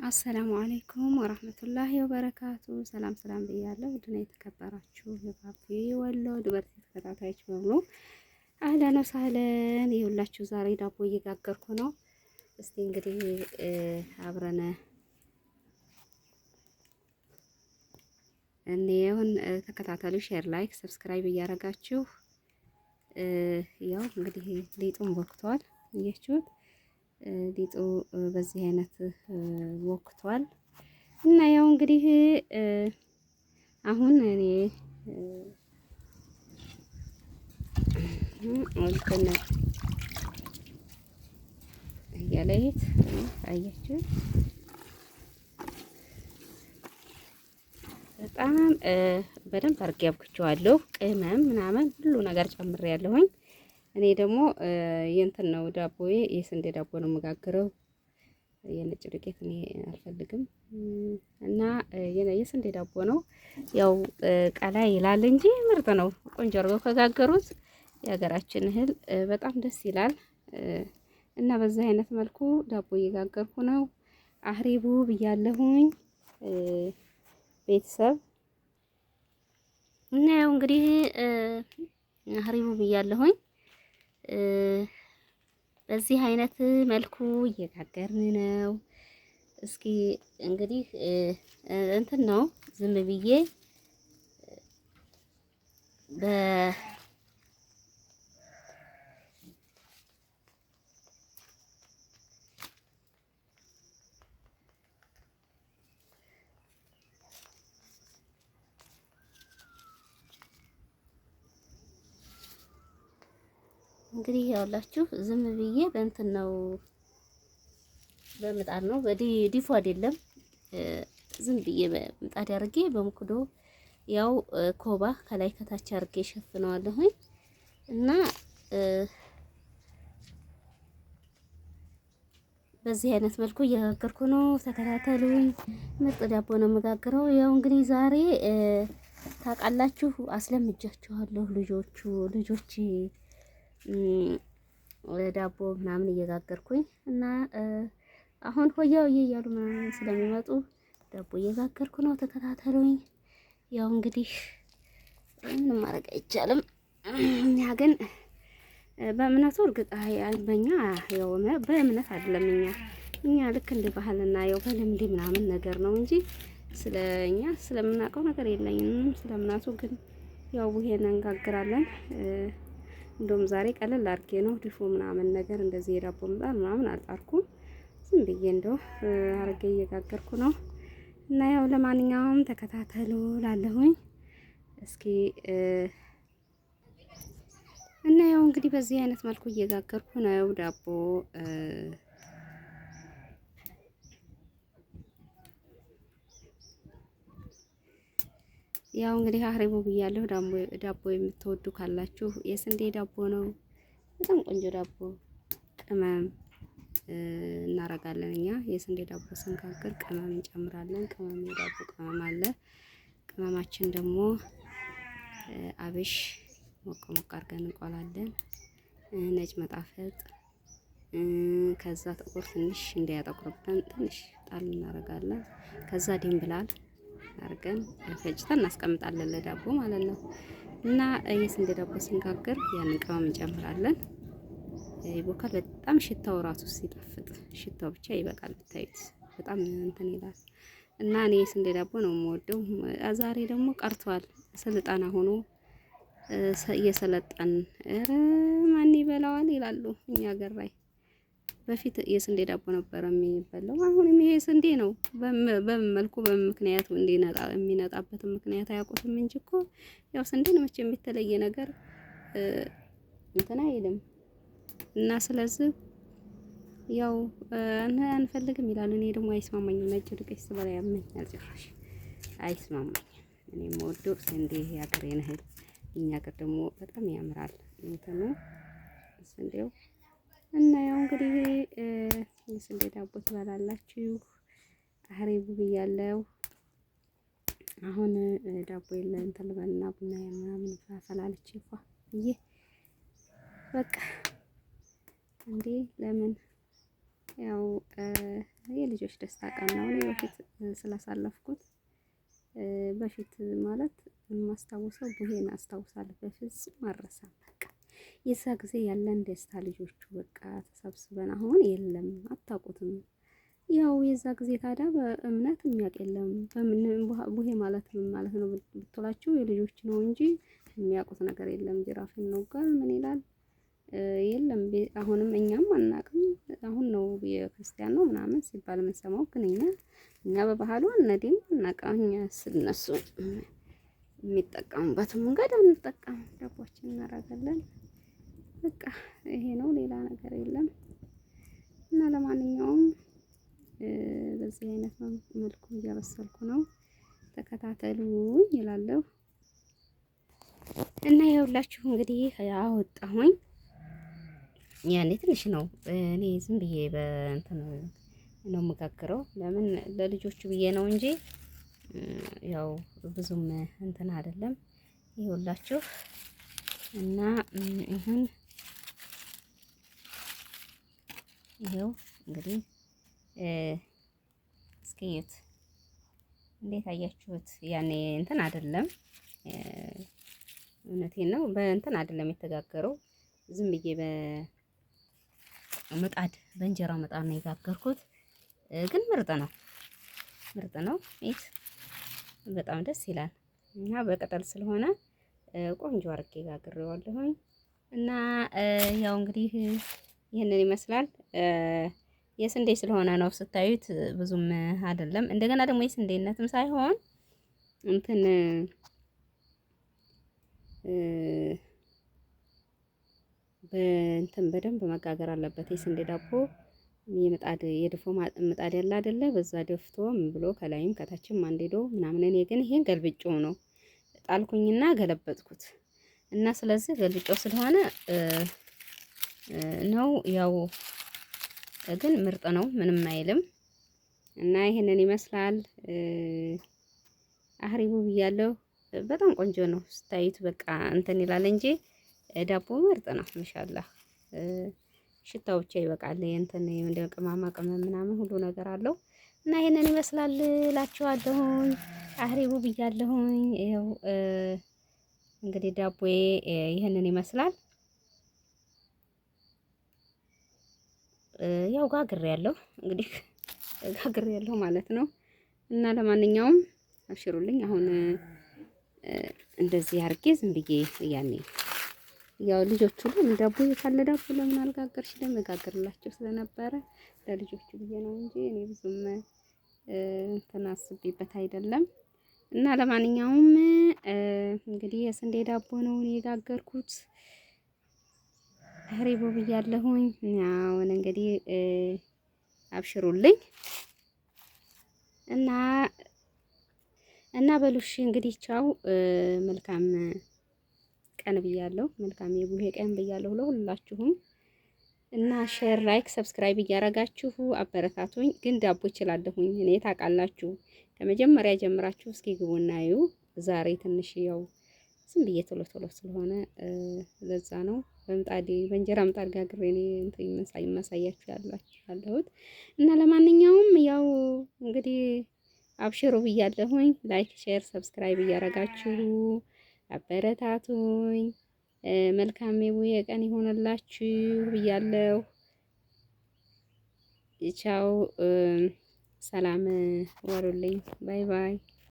አሰላሙ አለይኩም ወራህመቱላሂ ወበረካቱ። ሰላም ሰላም ብያለሁ። ውድና የተከበራችሁ የባቢ ወሎ ድበር ተከታታዮች በሙሉ አህለን ወሰህለን። ይኸውላችሁ ዛሬ ዳቦ እየጋገርኩ ነው። እስቲ እንግዲህ አብረን እኔውን ተከታተሉ። ሼር፣ ላይክ፣ ሰብስክራይብ እያደረጋችሁ ያው እንግዲህ ሊጡም ወቅቷል። እያችሁት ሊጡ በዚህ አይነት ወቅቷል እና ያው እንግዲህ አሁን እኔ እንትን እያለይት አያችሁ በጣም በደንብ አድርጌ አብክቼዋለሁ። ቅመም ምናምን ሁሉ ነገር ጨምሬያለሁኝ። እኔ ደግሞ የእንትን ነው ዳቦዬ የስንዴ ዳቦ ነው የምጋግረው። የነጭ ዱቄት እኔ አልፈልግም እና የስንዴ ዳቦ ነው። ያው ቀላ ይላል እንጂ ምርጥ ነው። ቆንጆ አድርገው ከጋገሩት የሀገራችን እህል በጣም ደስ ይላል እና በዚህ አይነት መልኩ ዳቦ እየጋገርኩ ነው። አህሪቡ ብያለሁኝ ቤተሰብ እና ያው እንግዲህ አህሪቡ ብያለሁኝ። በዚህ አይነት መልኩ እየጋገርን ነው። እስኪ እንግዲህ እንትን ነው ዝም ብዬ እንግዲህ ያውላችሁ ዝም ብዬ በእንትን ነው በምጣድ ነው በዲፎ አይደለም። ዝም ብዬ በምጣድ አድርጌ በሙክዶ ያው ኮባ ከላይ ከታች አድርጌ ሸፍነዋለሁኝ እና በዚህ አይነት መልኩ እየጋገርኩ ነው። ተከታተሉኝ። ምርጥ ዳቦ ነው የምጋግረው። ያው እንግዲህ ዛሬ ታውቃላችሁ አስለምጃችኋለሁ ልጆቼ ዳቦ ምናምን እየጋገርኩኝ እና አሁን ሆያው እያሉ ምናምን ስለሚመጡ ዳቦ እየጋገርኩ ነው። ተከታተሉኝ። ያው እንግዲህ ምንም ማድረግ አይቻልም። እኛ ግን በእምነቱ እርግጥ በእኛ ያው በእምነት አይደለም እኛ ልክ እንደ ባህልና ያው በልምድ ምናምን ነገር ነው እንጂ ስለኛ ስለምናውቀው ነገር የለኝም። ስለምናቱ ግን ያው ይሄን እንጋግራለን። እንደውም ዛሬ ቀለል አድርጌ ነው ድፎ ምናምን ነገር እንደዚህ የዳቦ ምጣድ ምናምን አልጣርኩም። ዝም ብዬ እንደው አርጌ እየጋገርኩ ነው እና ያው ለማንኛውም ተከታተሉ ላለሁኝ እስኪ እና ያው እንግዲህ በዚህ አይነት መልኩ እየጋገርኩ ነው ዳቦ። ያው እንግዲህ አህሪቡ ብያለሁ። ዳቦ የምትወዱ ካላችሁ የስንዴ ዳቦ ነው። በጣም ቆንጆ ዳቦ ቅመም እናረጋለን። እኛ የስንዴ ዳቦ ስንጋግር ቅመም እንጨምራለን። ቅመም የዳቦ ቅመም አለ። ቅመማችን ደግሞ አብሽ ሞቅ ሞቅ አድርገን እንቆላለን። ነጭ መጣፈጥ ከዛ ጥቁር ትንሽ እንዳያጠቁርብን ትንሽ ጣል እናረጋለን። ከዛ ድንብላል አርገን ፈጭተን እናስቀምጣለን ለዳቦ ማለት ነው። እና የስንዴ ዳቦ ስንጋግር ያንን ቅመም እንጨምራለን። ይቦካል። በጣም ሽታው ራሱ ሲጣፍጥ ሽታው ብቻ ይበቃል። ብታዩት በጣም እንትን ይላል እና እኔ የስንዴ ዳቦ ነው የምወደው። ዛሬ ደግሞ ቀርቷል። ስልጣና ሆኖ እየሰለጠን ማን ይበላዋል ይላሉ እኛ ሀገር ላይ። በፊት የስንዴ ዳቦ ነበር የሚበላው። አሁንም ይሄ ስንዴ ነው። በምን መልኩ በምን ምክንያቱ እንዲነጣ የሚነጣበትን ምክንያት አያውቁትም እንጂ እኮ ያው ስንዴ ነው መቼም የተለየ ነገር እንትን አይልም እና ስለዚህ ያው አንፈልግም ይላሉ። እኔ ደግሞ አይስማማኝም። ነጭ ዱቄት ስበላ ያመኛል። ጭራሽ አይስማማኝም። እኔ የምወደው ስንዴ የሀገሬን እህል። እኛ ሀገር ደግሞ በጣም ያምራል እንትኑ ስንዴው እና ያው እንግዲህ የስንዴ ዳቦ ትበላላችሁ። አህሪቡ ብያለሁ። አሁን ዳቦ የለ እንትን ልበልና ቡና ምናምን አፈላልቼ ብዬ በቃ እንዴ ለምን ያው የልጆች ደስታ ቀን ነው። እኔ በፊት ስላሳለፍኩት በፊት ማለት የማስታውሰው ቡሄን አስታውሳለሁ። በፍጹም አልረሳም። በቃ የዛ ጊዜ ያለን ደስታ ልጆቹ በቃ ተሰብስበን አሁን የለም አታውቁትም። ያው የዛ ጊዜ ታዲያ በእምነት የሚያውቅ የለም። በምን ቡሄ ማለት ምን ማለት ነው ብትላችሁ የልጆች ነው እንጂ የሚያውቁት ነገር የለም። ጅራፍ ይኖጋል ምን ይላል የለም። አሁንም እኛም አናውቅም። አሁን ነው የክርስቲያን ነው ምናምን ሲባል የምንሰማው፣ ግን እኛ በባህሉ አነዴም አናውቅም። እኛ እነሱ የሚጠቀሙበት መንገድ አንጠቀም፣ ዳቦችን እናደርጋለን። በቃ ይሄ ነው፣ ሌላ ነገር የለም። እና ለማንኛውም በዚህ አይነት መልኩ እያበሰልኩ ነው። ተከታተሉኝ እላለሁ። እና ይኸውላችሁ እንግዲህ አወጣሁኝ። ያኔ ትንሽ ነው። እኔ ዝም ብዬ በእንትን ነው የምጋግረው። ለምን ለልጆቹ ብዬ ነው እንጂ ያው ብዙም እንትን አይደለም። ይኸውላችሁ እና ይኸው እንግዲህ እስኪዩት እንዴት አያችሁት? ያኔ እንትን አይደለም፣ እውነቴን ነው። በእንትን አይደለም የተጋገረው፣ ዝም ብዬ በምጣድ በእንጀራ ምጣድ ነው የጋገርኩት። ግን ምርጥ ነው፣ ምርጥ ነው። ይህ በጣም ደስ ይላል እና በቅጠል ስለሆነ ቆንጆ አድርጌ ጋግሬዋለሁኝ። እና ያው እንግዲህ ይህንን ይመስላል። የስንዴ ስለሆነ ነው ስታዩት ብዙም አይደለም። እንደገና ደግሞ የስንዴነትም ሳይሆን እንትን በእንትን በደንብ መጋገር አለበት። የስንዴ ዳቦ የምጣድ የድፎ ምጣድ ያለ አይደለ? በዛ ደፍቶ ምን ብሎ ከላይም ከታችም አንዴዶ ምናምን። እኔ ግን ይሄን ገልብጬው ነው ጣልኩኝና ገለበጥኩት እና ስለዚህ ገልብጬው ስለሆነ ነው ያው ግን ምርጥ ነው፣ ምንም አይልም። እና ይሄንን ይመስላል። አህሪቡ ብያለሁ። በጣም ቆንጆ ነው ስታዩት፣ በቃ እንትን ይላል እንጂ ዳቦ ምርጥ ነው። ማሻአላህ ሽታው ብቻ ይበቃል። እንትን ምንድነው ቅመማ ቅመም ምናምን ሁሉ ነገር አለው። እና ይሄንን ይመስላል እላችኋለሁኝ። አህሪቡ ብያለሁኝ። ይኸው እንግዲህ ዳቦዬ ይሄንን ይመስላል። ያው ጋግሬያለሁ እንግዲህ ጋግሬያለሁ ማለት ነው። እና ለማንኛውም አብሽሩልኝ። አሁን እንደዚህ አድርጌ ዝም ብዬ ያኔ ያው ልጆቹ ለምን ዳቦ ካለ ዳቦ ለምን አልጋገርሽ ለመጋገርላቸው ስለነበረ ለልጆቹ ብዬ ነው እንጂ እኔ ብዙም እንትን አስቤበት አይደለም። እና ለማንኛውም እንግዲህ የስንዴ ዳቦ ነው የጋገርኩት። አህሪቡ ብያለሁኝ። ያው እንግዲህ አብሽሩልኝ እና በሉሽ እንግዲህ ቻው። መልካም ቀን ብያለሁ። መልካም የቡሄ ቀን ብያለሁ ለሁላችሁም። እና ሼር፣ ላይክ፣ ሰብስክራይብ እያረጋችሁ አበረታቱኝ። ግን ዳቦ እችላለሁኝ እኔ ታውቃላችሁ። ከመጀመሪያ ጀምራችሁ እስኪ ግቡና እዩ። ዛሬ ትንሽ ያው ዝም ብዬ ቶሎ ስለሆነ ለዛ ነው በምጣዴ በእንጀራ ምጣድ ጋግሬ እኔ እንትን ማሳያችሁ ያለሁት። እና ለማንኛውም ያው እንግዲህ አብሽሩ ብያለሁኝ። ላይክ፣ ሼር፣ ሰብስክራይብ እያረጋችሁ አበረታቱኝ። መልካም የቡሄ ቀን ይሆንላችሁ ብያለሁ። ቻው፣ ሰላም ወሩልኝ። ባይ ባይ።